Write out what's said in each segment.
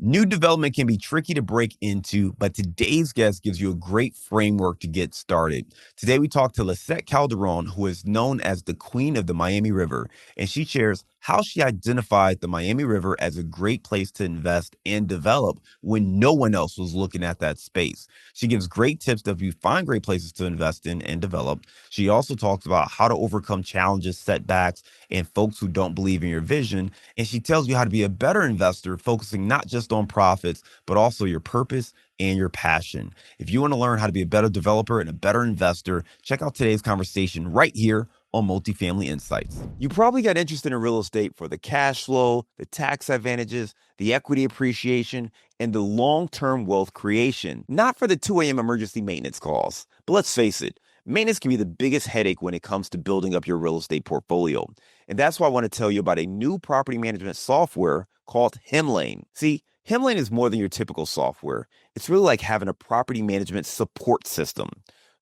New development can be tricky to break into, but today's guest gives you a great framework to get started. Today, we talk to Lissette Calderon, who is known as the Queen of the Miami River, and she shares how she identified the Miami River as a great place to invest and develop when no one else was looking at that space. She gives great tips to help you find great places to invest in and develop. She also talks about how to overcome challenges, setbacks, and folks who don't believe in your vision. And she tells you how to be a better investor, focusing not just on profits, but also your purpose and your passion. If you want to learn how to be a better developer and a better investor, check out today's conversation right here on Multifamily Insights. You probably got interested in real estate for the cash flow, the tax advantages, the equity appreciation, and the long-term wealth creation, not for the 2 a.m. emergency maintenance calls. But let's face it, maintenance can be the biggest headache when it comes to building up your real estate portfolio. And that's why I want to tell you about a new property management software called Hemlane. See, Hemlane is more than your typical software. It's really like having a property management support system.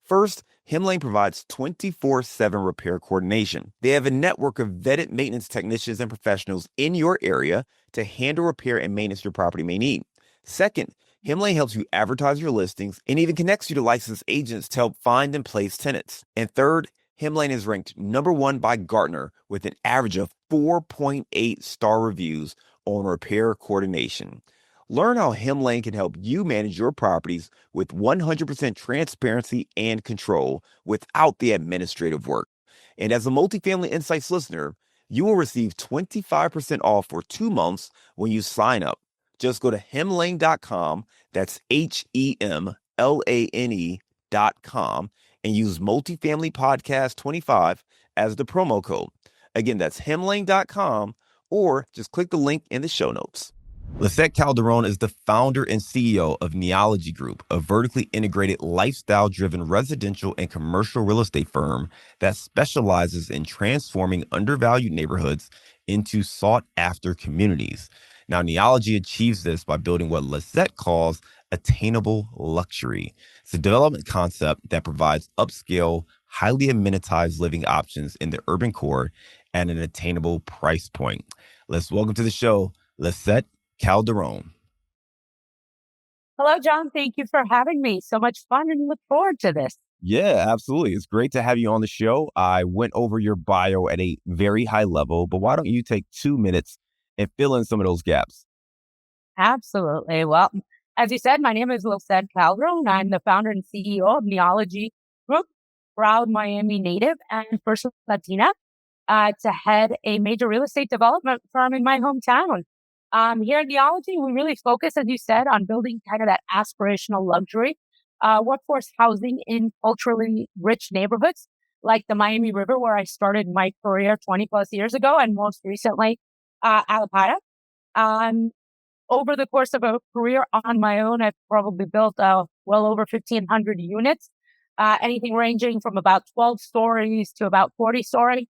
First, Hemlane provides 24/7 repair coordination. They have a network of vetted maintenance technicians and professionals in your area to handle repair and maintenance your property may need. Second, Hemlane helps you advertise your listings and even connects you to licensed agents to help find and place tenants. And third, Hemlane is ranked #1 by Gartner with an average of 4.8 star reviews on repair coordination. Learn how Hemlane can help you manage your properties with 100% transparency and control without the administrative work. And as a Multifamily Insights listener, you will receive 25% off for 2 months when you sign up. Just go to hemlane.com, that's HEMLANE.com, and use Multifamily Podcast 25 as the promo code. Again, that's hemlane.com, or just click the link in the show notes. Lissette Calderon is the founder and CEO of Neology Group, a vertically integrated, lifestyle-driven residential and commercial real estate firm that specializes in transforming undervalued neighborhoods into sought-after communities. Now, Neology achieves this by building what Lissette calls attainable luxury. It's a development concept that provides upscale, highly amenitized living options in the urban core at an attainable price point. Let's welcome to the show, Lissette Calderon. Hello, John. Thank you for having me. So much fun and look forward to this. Yeah, absolutely. It's great to have you on the show. I went over your bio at a very high level, but why don't you take 2 minutes and fill in some of those gaps? Absolutely. Well, as you said, my name is Lissette Calderon. I'm the founder and CEO of Neology Group, proud Miami native and first Latina to head a major real estate development firm in my hometown. Here at Neology, we really focus, as you said, on building kind of that aspirational luxury workforce housing in culturally rich neighborhoods like the Miami River, where I started my career 20 plus years ago, and most recently, Allapattah. Over the course of a career on my own, I've probably built well over 1,500 units, anything ranging from about 12 stories to about 40-story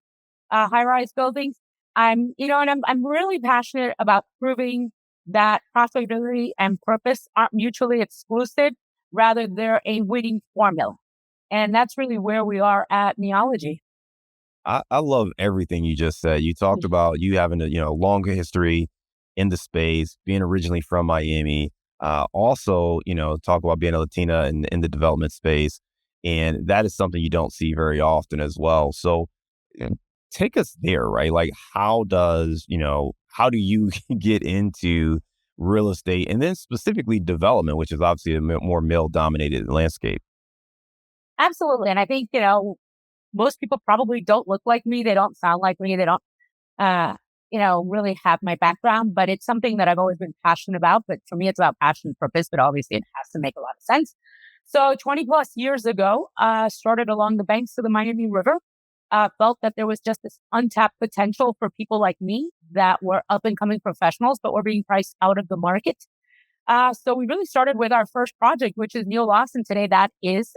high-rise buildings. I'm really passionate about proving that profitability and purpose aren't mutually exclusive. Rather, they're a winning formula. And that's really where we are at Neology. I love everything you just said. You talked about you having a longer history in the space, being originally from Miami. Also, talk about being a Latina in the development space, and that is something you don't see very often as well. So, take us there, right? Like, how do you get into real estate and then specifically development, which is obviously a more male dominated landscape? Absolutely. And I think, most people probably don't look like me. They don't sound like me. They don't, really have my background, but it's something that I've always been passionate about. But for me, it's about passion and purpose, but obviously it has to make a lot of sense. So 20 plus years ago, started along the banks of the Miami River, felt that there was just this untapped potential for people like me that were up and coming professionals, but were being priced out of the market. So we really started with our first project, which is Neology, and today that is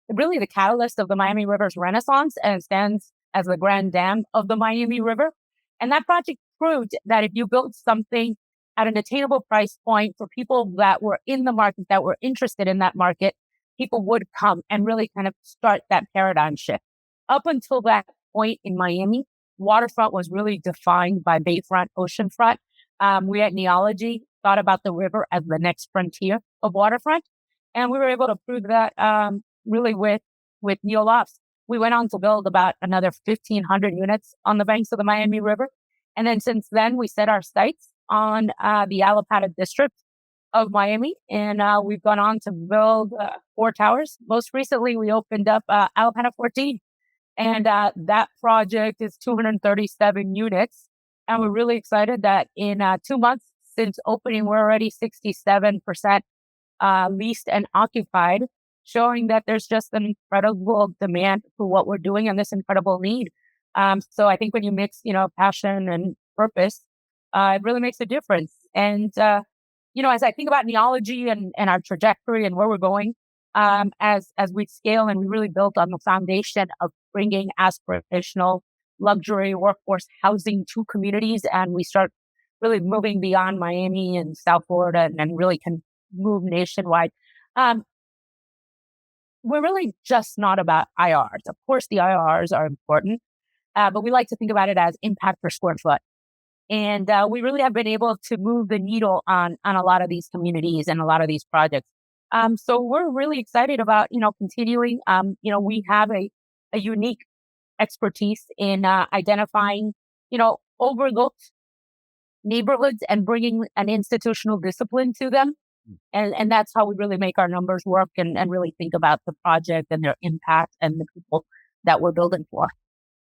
really the catalyst of the Miami River's renaissance and stands as the grand dam of the Miami River. And that project proved that if you built something at an attainable price point for people that were in the market, that were interested in that market, people would come and really kind of start that paradigm shift. Up until that point in Miami, waterfront was really defined by bayfront, oceanfront. We at Neology thought about the river as the next frontier of waterfront. And we were able to prove that really with Neolofts. We went on to build about another 1,500 units on the banks of the Miami River. And then since then, we set our sights on the Allapattah district of Miami. And we've gone on to build 4 towers. Most recently, we opened up Allapattah 14. And that project is 237 units. And we're really excited that in 2 months since opening, we're already 67% leased and occupied, showing that there's just an incredible demand for what we're doing and this incredible need. So I think when you mix, passion and purpose, it really makes a difference. And, as I think about Neology and our trajectory and where we're going, as we scale and we really built on the foundation of bringing aspirational luxury workforce housing to communities, and we start really moving beyond Miami and South Florida and really can move nationwide. We're really just not about IRs. Of course, the IRs are important, but we like to think about it as impact per square foot. And we really have been able to move the needle on a lot of these communities and a lot of these projects. So we're really excited about, continuing. We have a unique expertise in identifying, overlooked neighborhoods and bringing an institutional discipline to them. And that's how we really make our numbers work and really think about the project and their impact and the people that we're building for.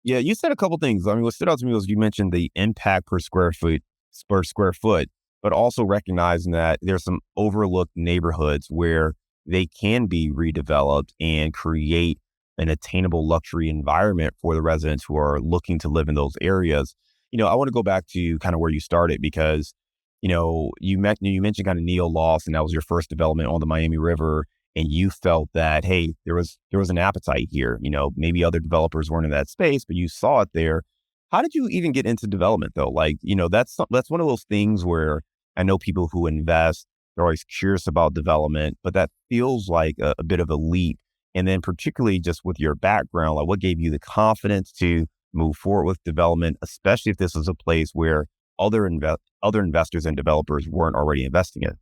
Yeah, you said a couple things. I mean, what stood out to me was you mentioned the impact per square foot, but also recognizing that there's some overlooked neighborhoods where they can be redeveloped and create an attainable luxury environment for the residents who are looking to live in those areas. I want to go back to kind of where you started because, you mentioned kind of Neo Loft, and that was your first development on the Miami River. And you felt that, hey, there was an appetite here. Maybe other developers weren't in that space, but you saw it there. How did you even get into development though? Like, that's one of those things where I know people who invest, they're always curious about development, but that feels like a bit of a leap. And then particularly just with your background, like what gave you the confidence to move forward with development, especially if this was a place where other investors and developers weren't already investing in?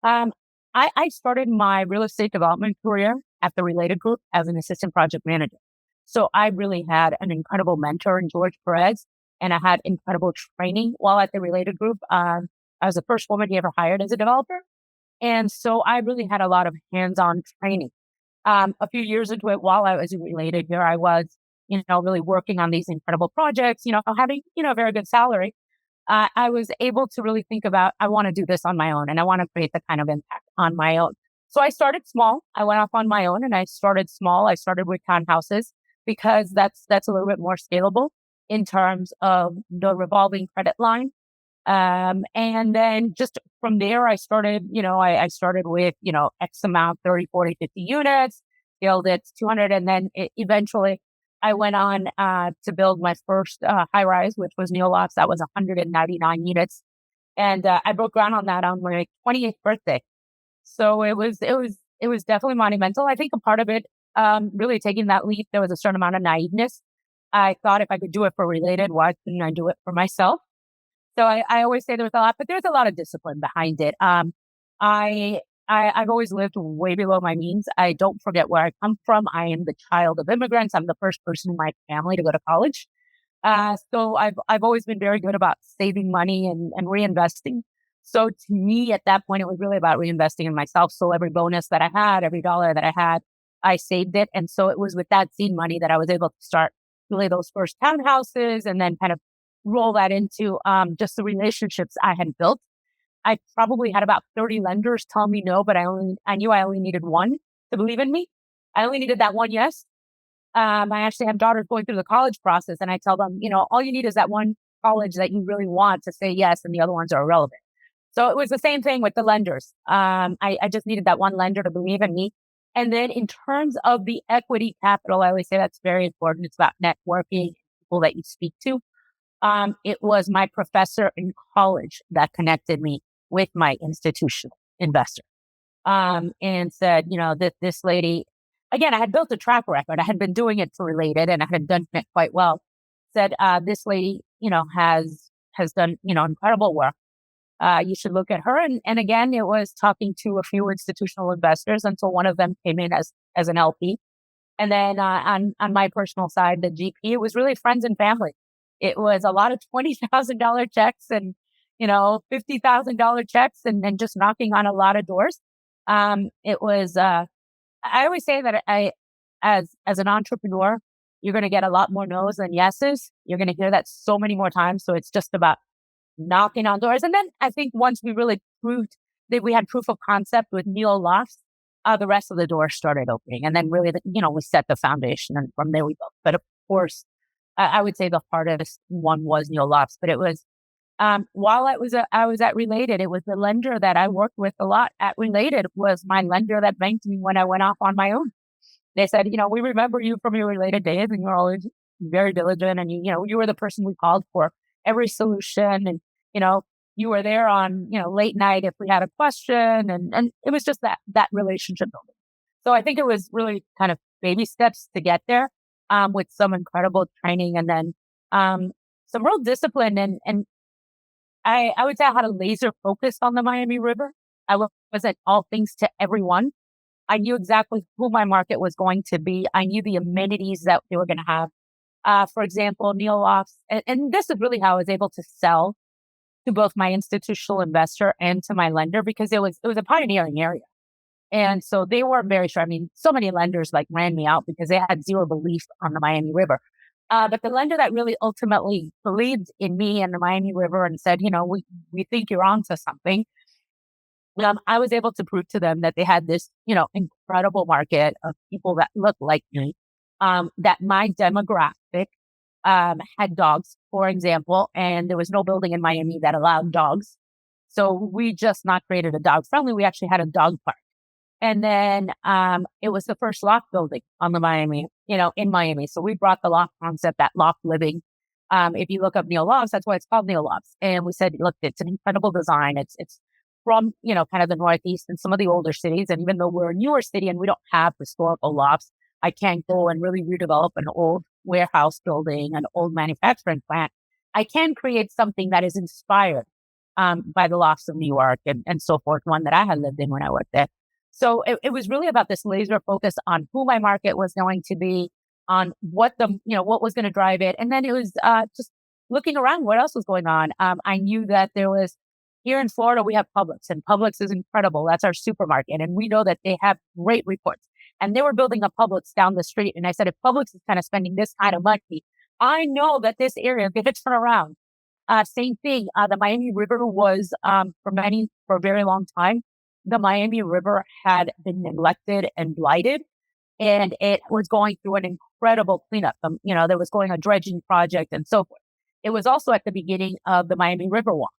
Um, I started my real estate development career at the Related Group as an assistant project manager. So I really had an incredible mentor in George Perez, and I had incredible training while at the Related Group. I was the first woman he ever hired as a developer. And so I really had a lot of hands-on training. A few years into it, while I was Related here, I was, really working on these incredible projects, having, a very good salary. I was able to really think about, I want to do this on my own and I want to create the kind of impact on my own. So I started small. I went off on my own and I started small. I started with townhouses because that's a little bit more scalable in terms of the revolving credit line. And then just from there, I started, I started with, X amount, 30, 40, 50 units, scaled it to 200. And then eventually I went on to build my first high rise, which was Neolofts. That was 199 units. And I broke ground on that on my 28th birthday. So it was definitely monumental. I think a part of it, really taking that leap, there was a certain amount of naiveness. I thought if I could do it for Related, why couldn't I do it for myself? So I always say there was a lot, but there's a lot of discipline behind it. I've always lived way below my means. I don't forget where I come from. I am the child of immigrants. I'm the first person in my family to go to college. So I've always been very good about saving money and reinvesting. So to me, at that point, it was really about reinvesting in myself. So every bonus that I had, every dollar that I had, I saved it. And so it was with that seed money that I was able to start really those first townhouses and then kind of roll that into just the relationships I had built. I probably had about 30 lenders tell me no, but I knew I only needed one to believe in me. I only needed that one yes. I actually have daughters going through the college process, and I tell them, all you need is that one college that you really want to say yes, and the other ones are irrelevant. So it was the same thing with the lenders. I just needed that one lender to believe in me. And then in terms of the equity capital, I always say that's very important. It's about networking, people that you speak to. It was my professor in college that connected me with my institutional investor, and said, this lady, again, I had built a track record. I had been doing it for Related and I had done it quite well. Said, this lady, has done, incredible work. You should look at her. And again, it was talking to a few institutional investors until one of them came in as an LP. And then on my personal side, the GP, it was really friends and family. It was a lot of $20,000 checks and, $50,000 checks and just knocking on a lot of doors. It was, I always say that as an entrepreneur, you're going to get a lot more no's than yeses. You're going to hear that so many more times. So it's just about knocking on doors. And then I think once we really proved that we had proof of concept with Neo Lofts, the rest of the doors started opening. And then really, we set the foundation and from there we built. But of course, I would say the hardest one was Neo Lofts, but it was, while I was at Related, it was the lender that I worked with a lot at Related was my lender that banked me when I went off on my own. They said, we remember you from your Related days and you're always very diligent and you were the person we called for every solution. And, you were there on, late night if we had a question and it was just that relationship building. So I think it was really kind of baby steps to get there, with some incredible training and then, some real discipline and I would say I had a laser focus on the Miami River. I wasn't all things to everyone. I knew exactly who my market was going to be. I knew the amenities that they were going to have. For example, Neo Lofts, and this is really how I was able to sell to both my institutional investor and to my lender because it was a pioneering area. And so they were very sure. I mean, so many lenders ran me out because they had zero belief on the Miami River. But the lender that really ultimately believed in me and the Miami River and said, we think you're onto something. I was able to prove to them that they had this, incredible market of people that looked like me, that my demographic had dogs, for example, and there was no building in Miami that allowed dogs. So we just not created a dog friendly. We actually had a dog park. And then it was the first loft building on the Miami, in Miami. So we brought the loft concept, that loft living. If you look up Neo Lofts, that's why it's called Neo Lofts. And we said, look, it's an incredible design. It's from, kind of the Northeast and some of the older cities. And even though we're a newer city and we don't have historical lofts, I can't go and really redevelop an old warehouse building, an old manufacturing plant. I can create something that is inspired by the lofts of New York and so forth, one that I had lived in when I worked there. So it was really about this laser focus on who my market was going to be, on what what was going to drive it. And then it was just looking around what else was going on. I knew that there was, here in Florida, we have Publix, and Publix is incredible. That's our supermarket. And we know that they have great reports. And they were building a Publix down the street. And I said, if Publix is kind of spending this kind of money, I know that this area is going to turn around. Same thing. The Miami River was, for a very long time, the Miami River had been neglected and blighted, and it was going through an incredible cleanup. There was going a dredging project and so forth. It was also at the beginning of the Miami River Walk,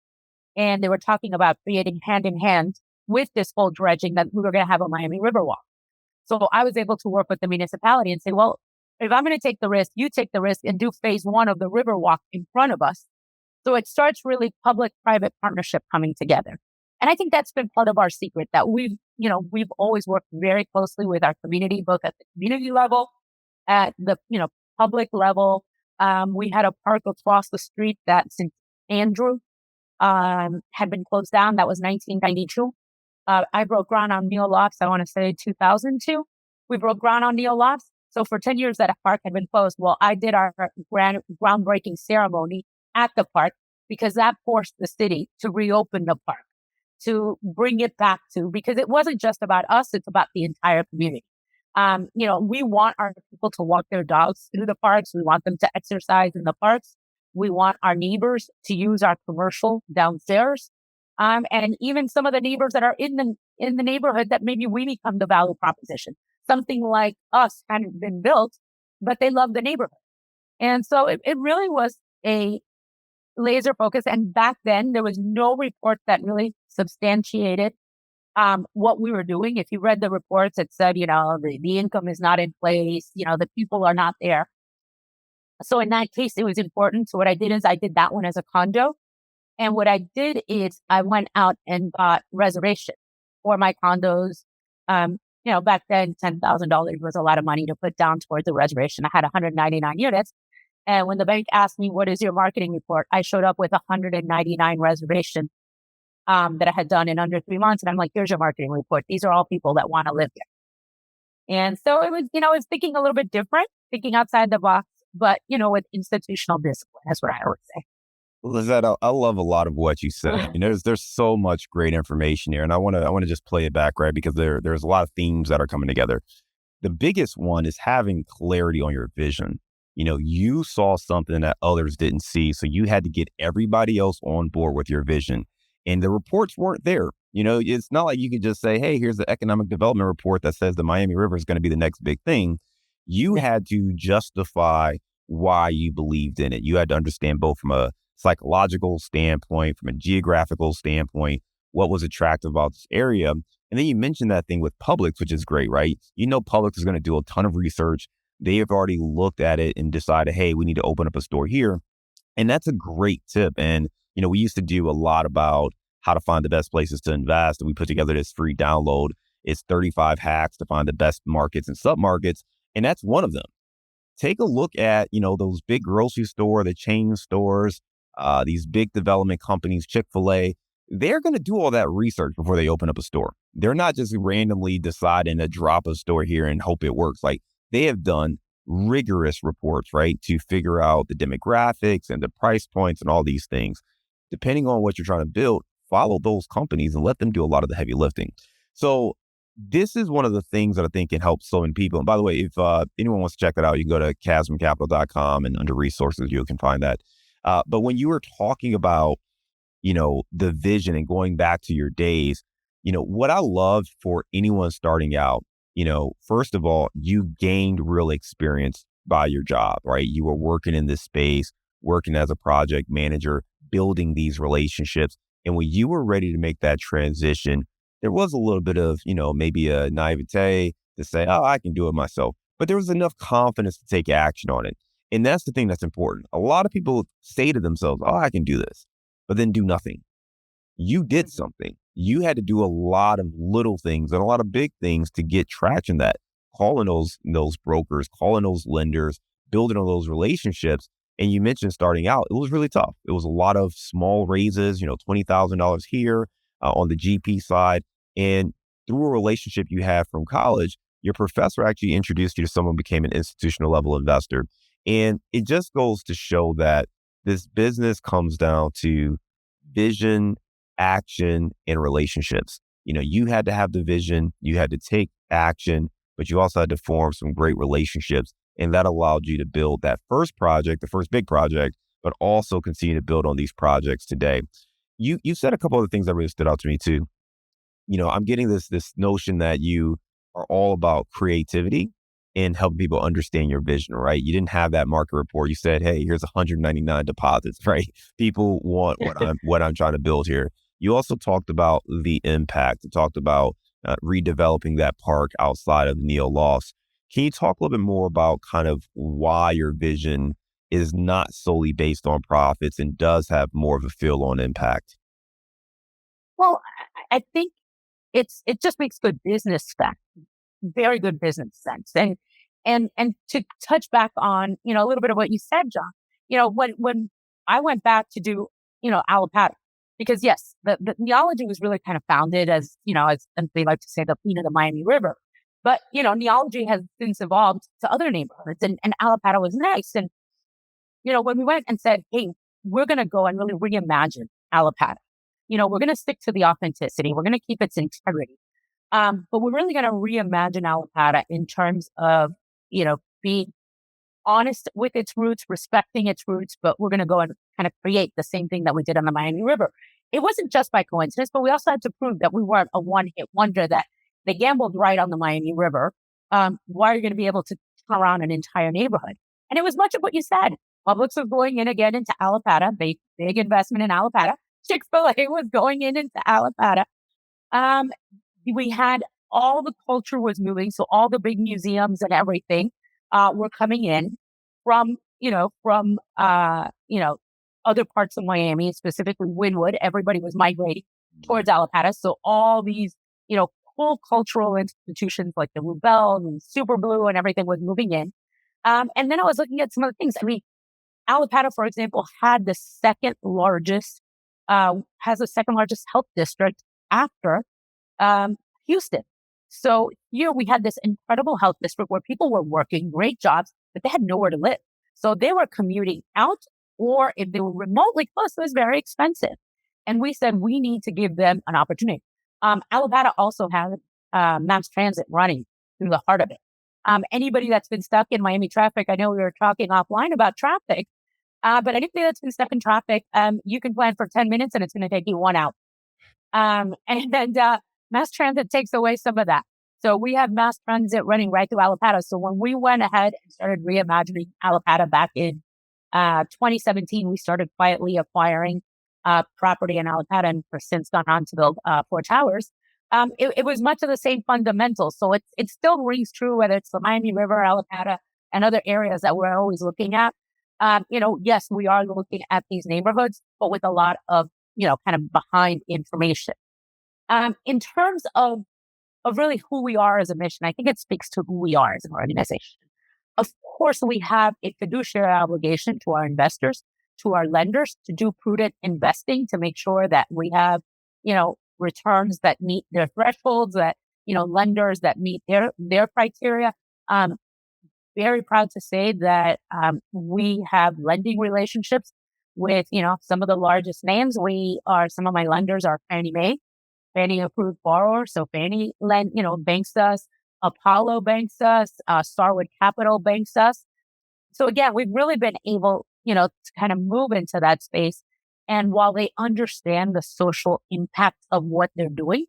and they were talking about creating hand in hand with this whole dredging that we were going to have a Miami River Walk. So I was able to work with the municipality and say, well, if I'm going to take the risk, you take the risk and do phase one of the river walk in front of us. So it starts really public-private partnership coming together. And I think that's been part of our secret, that we've always worked very closely with our community, both at the community level, at the, public level. We had a park across the street that St. Andrew had been closed down. That was 1992. I broke ground on Neo Lofts, I want to say 2002. We broke ground on Neo Lofts. So for 10 years that park had been closed, well, I did our groundbreaking ceremony at the park because that forced the city to reopen the park, to bring it back to, because it wasn't just about us, it's about the entire community. We want our people to walk their dogs through the parks. We want them to exercise in the parks. We want our neighbors to use our commercial downstairs. And even some of the neighbors that are in the neighborhood that maybe we become the value proposition. Something like us hadn't been built, but they love the neighborhood. And so it really was a laser focus. And back then there was no report that really substantiated what we were doing. If you read the reports, it said, the income is not in place, the people are not there. So in that case, it was important. So what I did is I did that one as a condo. And what I did is I went out and got reservation for my condos. Back then, $10,000 was a lot of money to put down towards the reservation. I had 199 units. And when the bank asked me, what is your marketing report? I showed up with 199 reservations that I had done in under 3 months. And I'm like, here's your marketing report. These are all people that want to live there. And so it was, it was thinking a little bit different, thinking outside the box, but, with institutional discipline. That's what I always say. Lizette, I love a lot of what you said. I mean, there's so much great information here, and I want to just play it back, right? Because there's a lot of themes that are coming together. The biggest one is having clarity on your vision. You saw something that others didn't see, so you had to get everybody else on board with your vision. And the reports weren't there. It's not like you could just say, hey, here's the economic development report that says the Miami River is going to be the next big thing. You had to justify why you believed in it. You had to understand both from a psychological standpoint, from a geographical standpoint, what was attractive about this area. And then you mentioned that thing with Publix, which is great, right? Publix is going to do a ton of research. They have already looked at it and decided, hey, we need to open up a store here. And that's a great tip. And, we used to do a lot about how to find the best places to invest. And we put together this free download. It's 35 hacks to find the best markets and submarkets. And that's one of them. Take a look at, those big grocery store, the chain stores, these big development companies, Chick-fil-A. They're going to do all that research before they open up a store. They're not just randomly deciding to drop a store here and hope it works. Like, they have done rigorous reports, right, to figure out the demographics and the price points and all these things. Depending on what you're trying to build, follow those companies and let them do a lot of the heavy lifting. So this is one of the things that I think can help so many people. And by the way, if anyone wants to check that out, you can go to casmoncapital.com, and under resources, you can find that. But when you were talking about, the vision and going back to your days, what I love for anyone starting out, first of all, you gained real experience by your job, right? You were working in this space, working as a project manager, building these relationships. And when you were ready to make that transition, there was a little bit of, maybe a naivete to say, oh, I can do it myself. But there was enough confidence to take action on it. And that's the thing that's important. A lot of people say to themselves, oh, I can do this, but then do nothing. You did something. You had to do a lot of little things and a lot of big things to get traction. That calling those brokers, calling those lenders, building all those relationships. And you mentioned starting out, it was really tough. It was a lot of small raises, $20,000 here on the GP side. And through a relationship you had from college, your professor actually introduced you to someone who became an institutional level investor. And it just goes to show that this business comes down to vision, action, and relationships. You had to have the vision, you had to take action, but you also had to form some great relationships. And that allowed you to build that first project, the first big project, but also continue to build on these projects today. You said a couple of things that really stood out to me too. I'm getting this notion that you are all about creativity and helping people understand your vision, right? You didn't have that market report. You said, hey, here's 199 deposits, right? People want what I'm trying to build here. You also talked about the impact. You talked about redeveloping that park outside of Neo Lofts. Can you talk a little bit more about kind of why your vision is not solely based on profits and does have more of a feel on impact? Well, I think it just makes good business sense, very good business sense. And to touch back on, a little bit of what you said, John, when I went back to do, Allapattah, because yes, the Neology was really kind of founded as, as they like to say, the Queen of the Miami River. But, Neology has since evolved to other neighborhoods, and Allapattah was nice. And, when we went and said, hey, we're going to go and really reimagine Allapattah, we're going to stick to the authenticity. We're going to keep its integrity. But we're really going to reimagine Allapattah in terms of, being honest with its roots, respecting its roots, but we're going to go and kind of create the same thing that we did on the Miami River. It wasn't just by coincidence, but we also had to prove that we weren't a one-hit wonder, that they gambled right on the Miami River. Why are you going to be able to turn around an entire neighborhood? And it was much of what you said. Publix was going in again into Allapattah, big investment in Allapattah. Chick-fil-A was going into Allapattah. We had all the culture was moving. So all the big museums and everything were coming in from, other parts of Miami, specifically Wynwood. Everybody was migrating towards Allapattah. So all these, cool cultural institutions like the Rubel and Super Blue and everything was moving in. And then I was looking at some of the things. I mean, Allapattah, for example, had the second largest has the second largest health district after um, Houston. So here we had this incredible health district where people were working great jobs, but they had nowhere to live. So they were commuting out, or if they were remotely close, it was very expensive. And we said we need to give them an opportunity. Allapattah also had mass transit running through the heart of it. Anybody that's been stuck in Miami traffic, I know we were talking offline about traffic, but anybody that's been stuck in traffic, you can plan for 10 minutes and it's going to take you 1 hour. And mass transit takes away some of that. So we have mass transit running right through Allapattah. So when we went ahead and started reimagining Allapattah back in 2017, we started quietly acquiring property in Allapattah and for since gone on to build 4 towers. It was much of the same fundamentals. So it still rings true, whether it's the Miami River, Allapattah, and other areas that we're always looking at. Yes, we are looking at these neighborhoods, but with a lot of, kind of behind information. In terms of really who we are as a mission, I think it speaks to who we are as an organization. Of course, we have a fiduciary obligation to our investors, to our lenders, to do prudent investing, to make sure that we have, returns that meet their thresholds, that, lenders that meet their criteria. Very proud to say that we have lending relationships with, some of the largest names. Some of my lenders are Fannie Mae, Fannie approved borrower. So Fannie banks us, Apollo banks us, Starwood Capital banks us. So again, we've really been able, to kind of move into that space. And while they understand the social impact of what they're doing,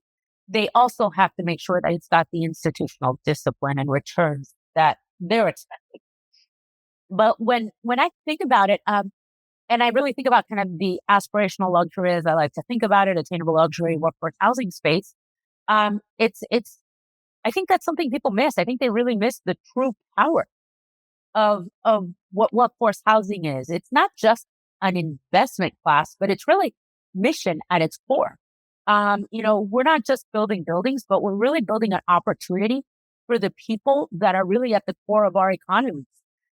they also have to make sure that it's got the institutional discipline and returns that they're expecting. But when I think about it, and I really think about kind of the aspirational luxury, as I like to think about it, attainable luxury workforce housing space. It's I think that's something people miss. I think they really miss the true power of what workforce housing is. It's not just an investment class, but it's really mission at its core. We're not just building buildings, but we're really building an opportunity for the people that are really at the core of our economies.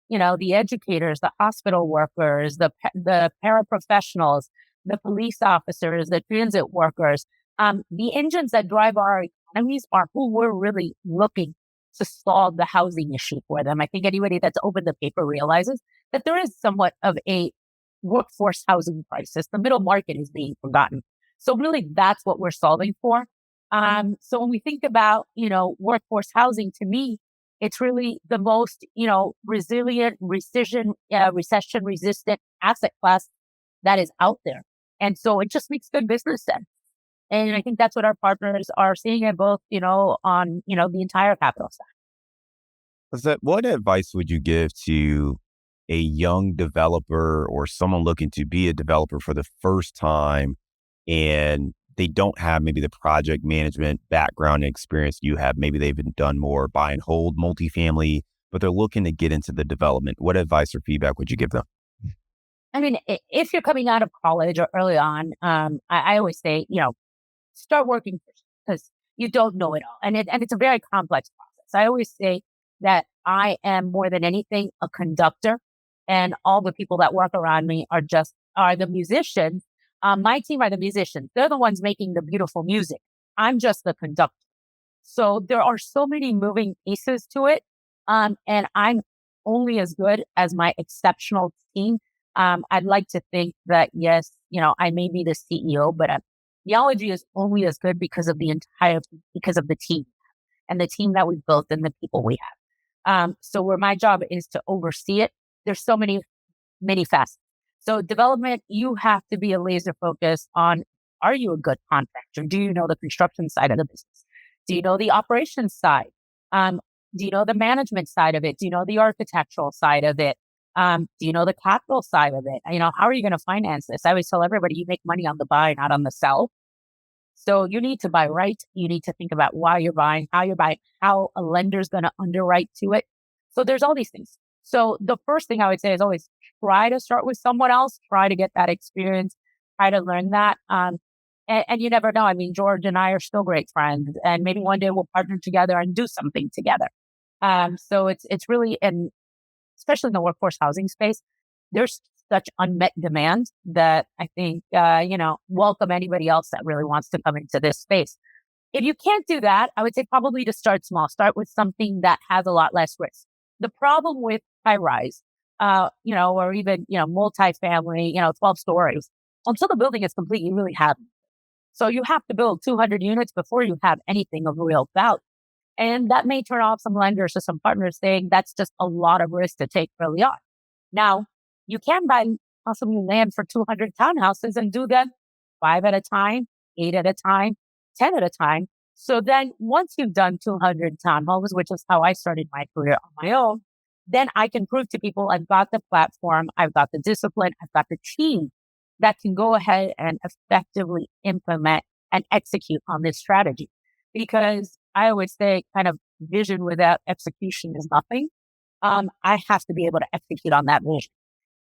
The educators, the hospital workers, the paraprofessionals, the police officers, the transit workers. The engines that drive our economies are who we're really looking to solve the housing issue for them. I think anybody that's opened the paper realizes that there is somewhat of a workforce housing crisis. The middle market is being forgotten. So really, that's what we're solving for. So when we think about, workforce housing, to me, it's really the most, resilient, recession resistant asset class that is out there. And so it just makes good business sense. And I think that's what our partners are seeing at both, on, the entire capital side. What advice would you give to a young developer or someone looking to be a developer for the first time, and they don't have maybe the project management background and experience you have? Maybe they've done more buy and hold multifamily, but they're looking to get into the development. What advice or feedback would you give them? I mean, if you're coming out of college or early on, I always say, start working first because you don't know it all. And it's a very complex process. I always say that I am more than anything a conductor, and all the people that work around me are the musicians. My team are the musicians. They're the ones making the beautiful music. I'm just the conductor. So there are so many moving pieces to it. And I'm only as good as my exceptional team. I'd like to think that, yes, I may be the CEO, but Neology is only as good because of the team and the team that we've built and the people we have. So where my job is to oversee it, there's so many facets. So development, you have to be a laser focus on, are you a good contractor? Do you know the construction side of the business? Do you know the operations side? Do you know the management side of it? Do you know the architectural side of it? Do you know the capital side of it? How are you going to finance this? I always tell everybody, you make money on the buy, not on the sell. So you need to buy right. You need to think about why you're buying, how a lender's going to underwrite to it. So there's all these things. So the first thing I would say is always try to start with someone else, try to get that experience, try to learn that. And you never know. I mean, George and I are still great friends, and maybe one day we'll partner together and do something together. So it's really, and especially in the workforce housing space, there's such unmet demand that I think, welcome anybody else that really wants to come into this space. If you can't do that, I would say probably to start small, start with something that has a lot less risk. The problem with high rise, or even, multifamily, 12 stories, until the building is complete, you really have. So you have to build 200 units before you have anything of real value. And that may turn off some lenders or some partners saying that's just a lot of risk to take early on. Now, you can buy possibly land for 200 townhouses and do them 5 at a time, 8 at a time, 10 at a time. So then once you've done 200 townhomes, which is how I started my career on my own, then I can prove to people I've got the platform, I've got the discipline, I've got the team that can go ahead and effectively implement and execute on this strategy. Because I always say kind of vision without execution is nothing. I have to be able to execute on that vision.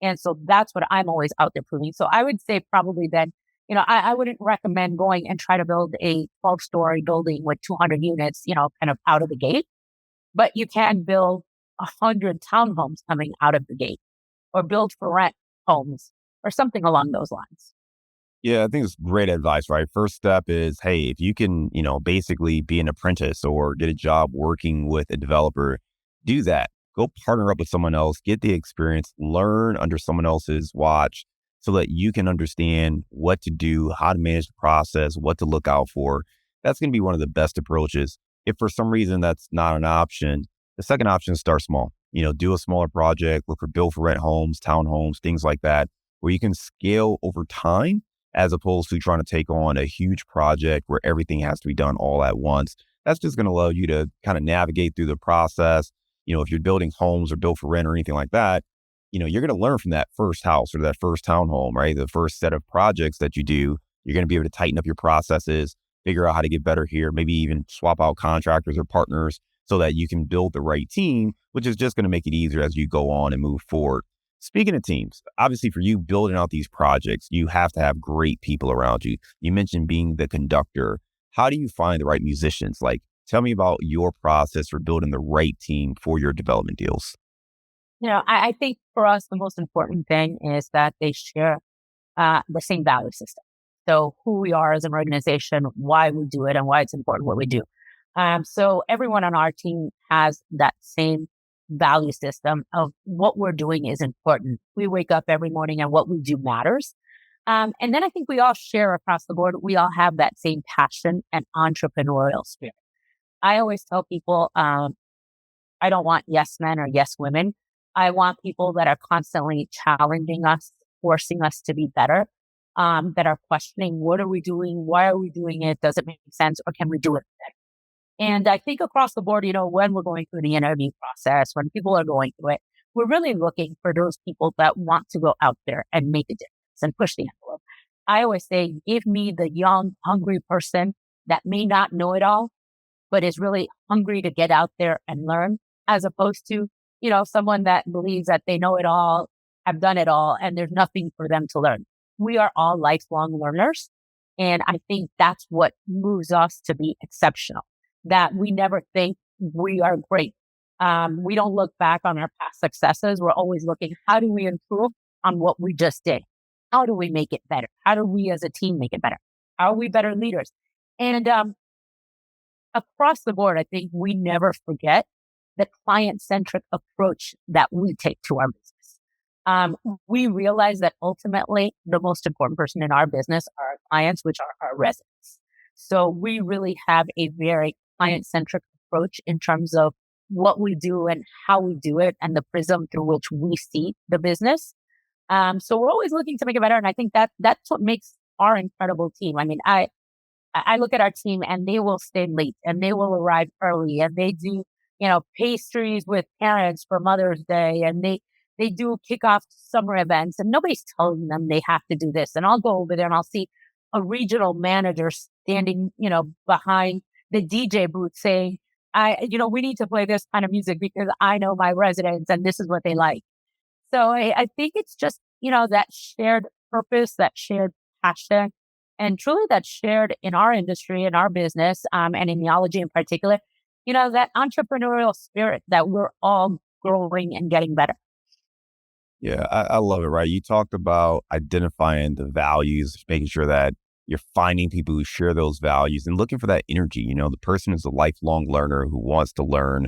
And so that's what I'm always out there proving. So I would say probably then, I wouldn't recommend going and try to build a 12-story building with 200 units, kind of out of the gate. But you can build 100 townhomes coming out of the gate or build for rent homes or something along those lines. Yeah, I think it's great advice, right? First step is, hey, if you can, basically be an apprentice or get a job working with a developer, do that. Go partner up with someone else, get the experience, learn under someone else's watch so that you can understand what to do, how to manage the process, what to look out for. That's going to be one of the best approaches. If for some reason that's not an option, the second option is start small. Do a smaller project, look for build for rent homes, townhomes, things like that, where you can scale over time as opposed to trying to take on a huge project where everything has to be done all at once. That's just going to allow you to kind of navigate through the process. If you're building homes or built for rent or anything like that, you're going to learn from that first house or that first townhome, right? The first set of projects that you do, you're going to be able to tighten up your processes, figure out how to get better here, maybe even swap out contractors or partners so that you can build the right team, which is just going to make it easier as you go on and move forward. Speaking of teams, obviously for you building out these projects, you have to have great people around you. You mentioned being the conductor. How do you find the right musicians? Like, tell me about your process for building the right team for your development deals. I think for us, the most important thing is that they share the same value system. So who we are as an organization, why we do it, and why it's important what we do. So everyone on our team has that same value system of what we're doing is important. We wake up every morning and what we do matters. And then I think we all share across the board. We all have that same passion and entrepreneurial spirit. I always tell people, I don't want yes men or yes women. I want people that are constantly challenging us, forcing us to be better, that are questioning, what are we doing? Why are we doing it? Does it make sense? Or can we do it better? And I think across the board, when we're going through the interview process, when people are going through it, we're really looking for those people that want to go out there and make a difference and push the envelope. I always say, give me the young, hungry person that may not know it all, but is really hungry to get out there and learn, as opposed to, someone that believes that they know it all, have done it all, and there's nothing for them to learn. We are all lifelong learners. And I think that's what moves us to be exceptional, that we never think we are great. We don't look back on our past successes. We're always looking, how do we improve on what we just did? How do we make it better? How do we as a team make it better? How are we better leaders? And across the board, I think we never forget the client-centric approach that we take to our business. We realize that ultimately the most important person in our business are our clients, which are our residents. So we really have a very client-centric approach in terms of what we do and how we do it and the prism through which we see the business. So we're always looking to make it better. And I think that's what makes our incredible team. I mean, I look at our team and they will stay late and they will arrive early and they do, pastries with parents for Mother's Day and they do kickoff summer events and nobody's telling them they have to do this. And I'll go over there and I'll see a regional manager standing, behind the DJ booth saying, we need to play this kind of music because I know my residents and this is what they like. So I think it's just, that shared purpose, that shared passion, and truly that's shared in our industry, in our business, and in neology in particular, that entrepreneurial spirit that we're all growing and getting better. Yeah, I love it, right? You talked about identifying the values, making sure that you're finding people who share those values and looking for that energy. The person is a lifelong learner who wants to learn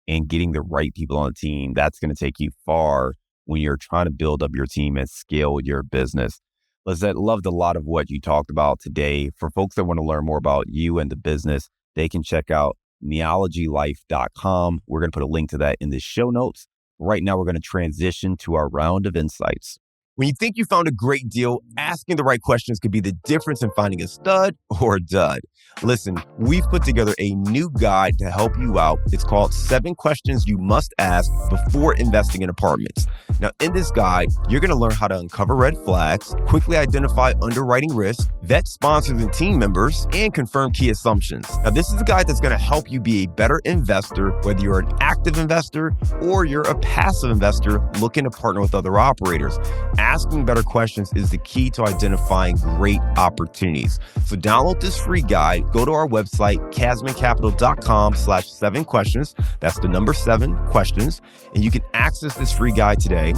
and getting the right people on the team. That's going to take you far when you're trying to build up your team and scale your business. Lizette, loved a lot of what you talked about today. For folks that want to learn more about you and the business, they can check out neologylife.com. We're going to put a link to that in the show notes. Right now, we're going to transition to our round of insights. When you think you found a great deal, asking the right questions could be the difference in finding a stud or a dud. Listen, we've put together a new guide to help you out. It's called 7 Questions You Must Ask Before Investing in Apartments. Now, in this guide, you're going to learn how to uncover red flags, quickly identify underwriting risk, vet sponsors and team members, and confirm key assumptions. Now, this is a guide that's going to help you be a better investor, whether you're an active investor or you're a passive investor looking to partner with other operators. Asking better questions is the key to identifying great opportunities. So download this free guide. Go to our website, casmoncapital.com/7 questions. That's the number 7 questions. And you can access this free guide today.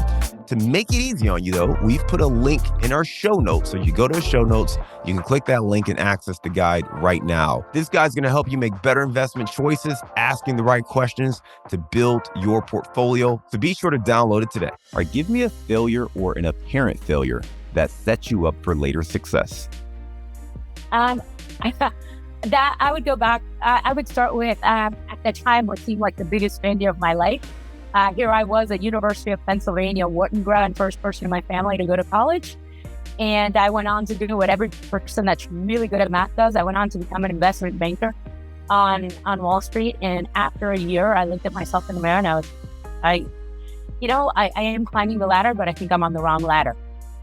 To make it easy on you, though, we've put a link in our show notes. So you go to the show notes, you can click that link and access the guide right now. This guide's going to help you make better investment choices, asking the right questions to build your portfolio. So be sure to download it today. All right, give me a failure or an apparent failure that sets you up for later success. I would go back. I would start with at the time what seemed like the biggest failure of my life. Here I was at University of Pennsylvania, Wharton grad, first person in my family to go to college. And I went on to do what every person that's really good at math does. I went on to become an investment banker on Wall Street. And after a year, I looked at myself in the mirror and I am climbing the ladder, but I think I'm on the wrong ladder.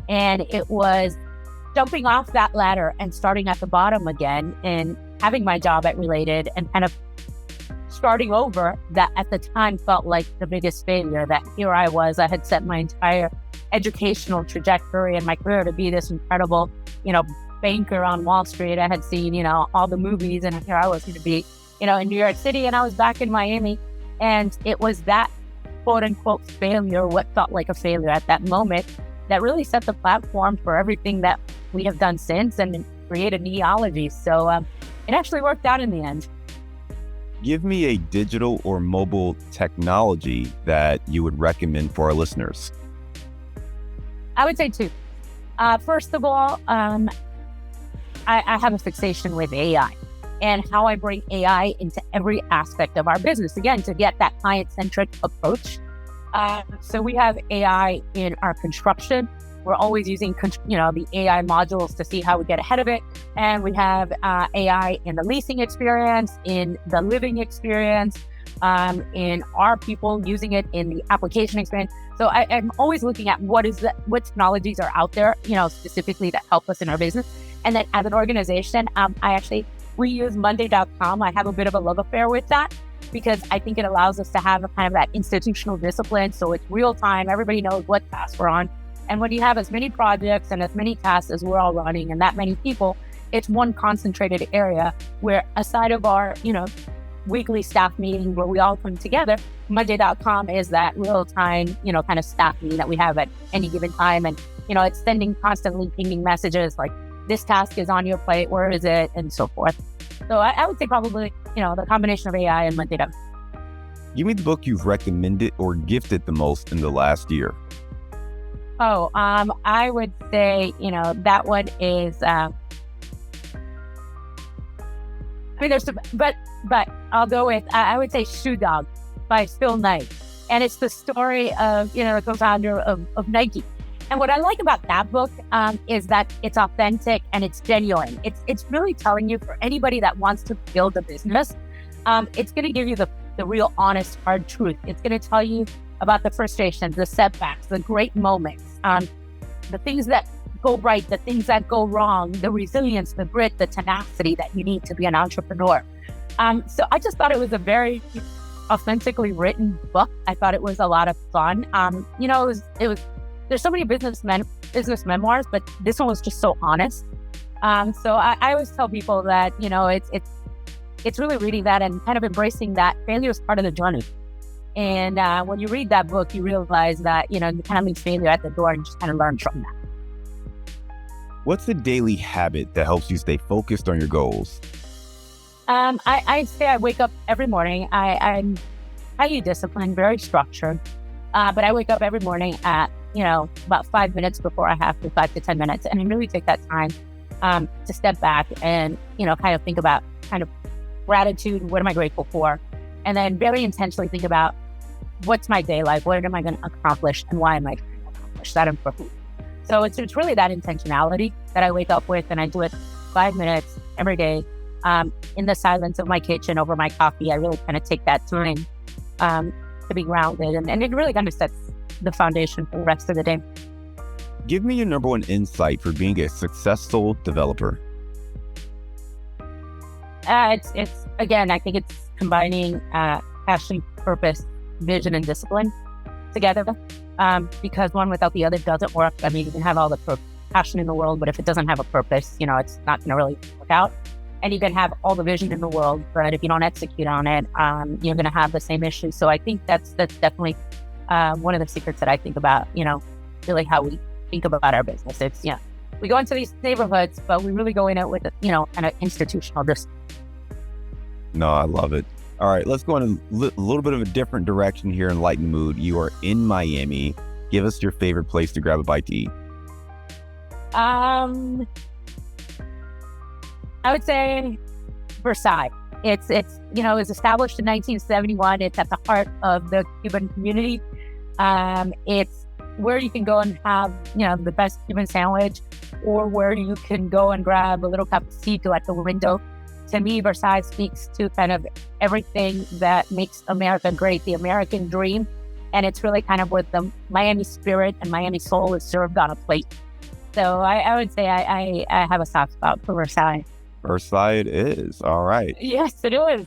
And it was jumping off that ladder and starting at the bottom again and having my job at Related and kind of starting over that at the time felt like the biggest failure. That here I was, I had set my entire educational trajectory and my career to be this incredible, banker on Wall Street. I had seen, all the movies, and here I was going to be, in New York City, and I was back in Miami. And it was that quote unquote failure, what felt like a failure at that moment, that really set the platform for everything that we have done since and created Neology. So it actually worked out in the end. Give me a digital or mobile technology that you would recommend for our listeners. I would say 2. First of all, I have a fixation with AI and how I bring AI into every aspect of our business, again, to get that client-centric approach. So we have AI in our construction. We're always using, the AI modules to see how we get ahead of it. And we have AI in the leasing experience, in the living experience, in our people using it in the application experience. So I'm always looking at what technologies are out there, specifically that help us in our business. And then as an organization, we use Monday.com. I have a bit of a love affair with that because I think it allows us to have a kind of that institutional discipline. So it's real time. Everybody knows what tasks we're on. And when you have as many projects and as many tasks as we're all running and that many people, it's one concentrated area where aside of our, weekly staff meeting where we all come together, Monday.com is that real time, kind of staff meeting that we have at any given time. And, it's sending constantly pinging messages like this task is on your plate, where is it? And so forth. So I would say probably, the combination of AI and Monday.com. Give me the book you've recommended or gifted the most in the last year. I would say, that one is, but I'll go with, I would say Shoe Dog by Phil Knight. And it's the story of, the co-founder of Nike. And what I like about that book is that it's authentic and it's genuine. It's really telling you, for anybody that wants to build a business, it's going to give you the real honest, hard truth. It's going to tell you about the frustrations, the setbacks, the great moments, the things that go right, the things that go wrong, the resilience, the grit, the tenacity that you need to be an entrepreneur. So I just thought it was a very authentically written book. I thought it was a lot of fun. There's so many business memoirs, but this one was just so honest. So I always tell people that, it's really reading that and kind of embracing that failure is part of the journey. And when you read that book, you realize that, you kind of leave failure at the door and just kind of learn from that. What's a daily habit that helps you stay focused on your goals? I'd say I wake up every morning. I'm highly disciplined, very structured. But I wake up every morning at, about 5 minutes before I have to, 5 to 10 minutes. And I really take that time to step back and, kind of think about kind of gratitude. What am I grateful for? And then very intentionally think about what's my day like? What am I going to accomplish? And why am I going to accomplish that? Important. So it's really that intentionality that I wake up with, and I do it 5 minutes every day in the silence of my kitchen over my coffee. I really kind of take that time to be grounded, and it really kind of sets the foundation for the rest of the day. Give me your number one insight for being a successful developer. It's again, I think it's combining passion, purpose, vision, and discipline together. Because one without the other doesn't work. I mean, you can have all the passion in the world, but if it doesn't have a purpose, it's not going to really work out. And you can have all the vision in the world, but if you don't execute on it, you're going to have the same issues. So I think that's definitely one of the secrets that I think about, really how we think about our business. It's, we go into these neighborhoods, but we really go in it with, kind of institutional discipline. No, I love it. All right, let's go in a little bit of a different direction here and lighten the mood. You are in Miami. Give us your favorite place to grab a bite to eat. I would say Versailles. It's it was established in 1971. It's at the heart of the Cuban community. It's where you can go and have the best Cuban sandwich, or where you can go and grab a little cafecito at the window. To me, Versailles speaks to kind of everything that makes America great, the American dream. And it's really kind of where the Miami spirit and Miami soul is served on a plate. So I would say I have a soft spot for Versailles. Versailles it is. All right. Yes, it is.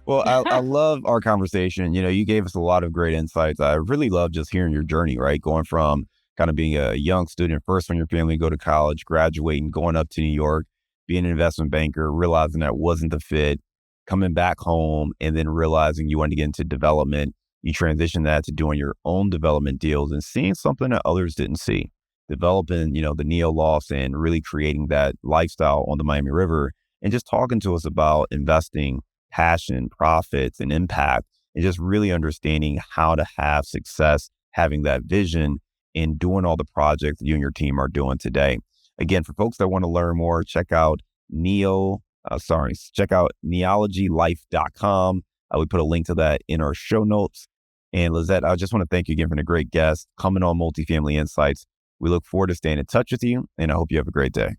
Well, I love our conversation. You gave us a lot of great insights. I really love just hearing your journey, right? Going from kind of being a young student, first when your family go to college, graduating, going up to New York, being an investment banker, realizing that wasn't the fit, coming back home, and then realizing you wanted to get into development. You transition that to doing your own development deals and seeing something that others didn't see, developing, the neo loft and really creating that lifestyle on the Miami River, and just talking to us about investing, passion, profits, and impact, and just really understanding how to have success, having that vision, and doing all the projects that you and your team are doing today. Again, for folks that want to learn more, check out neologylife.com. We put a link to that in our show notes. And Lissette, I just want to thank you again for a great guest coming on Multifamily Insights. We look forward to staying in touch with you, and I hope you have a great day.